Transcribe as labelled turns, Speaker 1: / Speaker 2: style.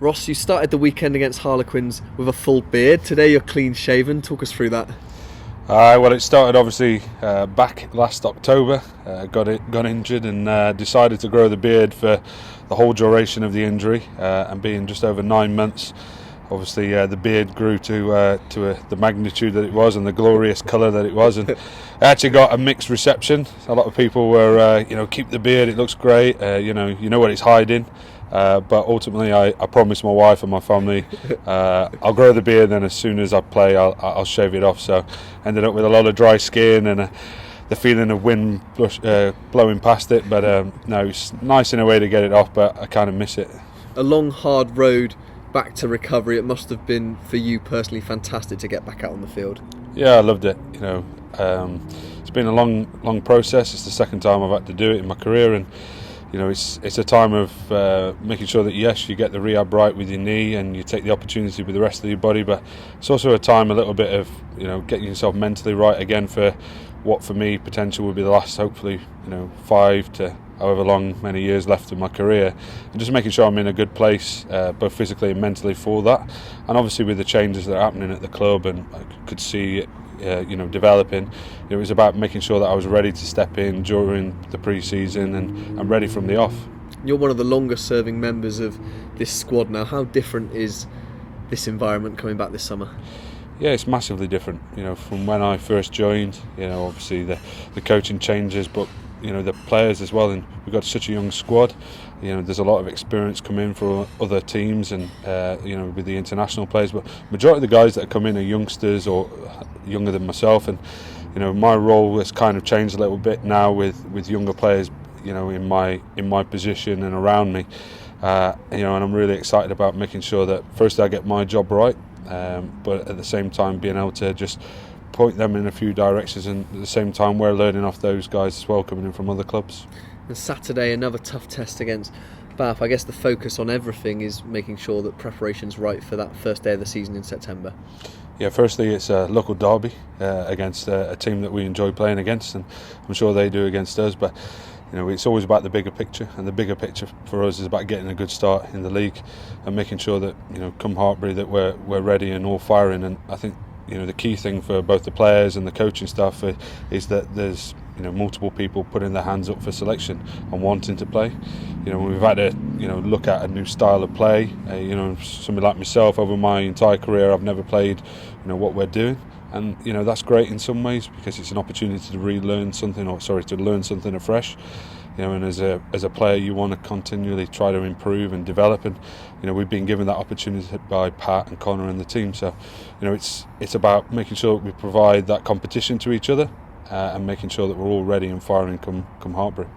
Speaker 1: Ross, you started the weekend against Harlequins with a full beard. Today you're clean shaven. Talk us through that.
Speaker 2: Well, it started obviously back last October. Got injured and decided to grow the beard for the whole duration of the injury. And being just over 9 months, obviously the beard grew to the magnitude that it was and the glorious colour that it was. And I actually got a mixed reception. A lot of people were, keep the beard. It looks great. You know what it's hiding. But ultimately, I promised my wife and my family I'll grow the beard, and as soon as I play, I'll shave it off. So, ended up with a lot of dry skin and the feeling of wind blowing past it. But no, it's nice in a way to get it off, but I kind of miss it.
Speaker 1: A long, hard road back to recovery. It must have been for you personally fantastic to get back out on the field.
Speaker 2: Yeah, I loved it. It's been a long process. It's the second time I've had to do it in my career, and it's a time of making sure that yes, you get the rehab right with your knee and you take the opportunity with the rest of your body, but it's also a time, a little bit of getting yourself mentally right again for what for me potential would be the last, hopefully 5 to however long many years left in my career, and just making sure I'm in a good place both physically and mentally for that. And obviously with the changes that are happening at the club, and I could see it developing, it was about making sure that I was ready to step in during the pre-season and I'm ready from the off.
Speaker 1: You're one of the longest serving members of this squad now. How different is this environment coming back this summer?
Speaker 2: Yeah, it's massively different, from when I first joined. Obviously the coaching changes, but the players as well, and we've got such a young squad. There's a lot of experience coming for other teams and with the international players, but majority of the guys that come in are youngsters or younger than myself, and my role has kind of changed a little bit now with younger players in my position and around me, and I'm really excited about making sure that first I get my job right, but at the same time being able to just point them in a few directions, and at the same time we're learning off those guys as well coming in from other clubs.
Speaker 1: And Saturday, another tough test against Bath. I guess the focus on everything is making sure that preparation's right for that first day of the season in September. Yeah,
Speaker 2: firstly it's a local derby against a team that we enjoy playing against, and I'm sure they do against us, but it's always about the bigger picture, and the bigger picture for us is about getting a good start in the league and making sure that come Hartpury that we're ready and all firing. And I think the key thing for both the players and the coaching staff is that there's multiple people putting their hands up for selection and wanting to play. We've had to look at a new style of play. Somebody like myself, over my entire career I've never played what we're doing, and that's great in some ways because it's an opportunity to learn something afresh. And as a player you want to continually try to improve and develop, and we've been given that opportunity by Pat and Connor and the team. So it's about making sure that we provide that competition to each other and making sure that we're all ready and firing come Hartpury.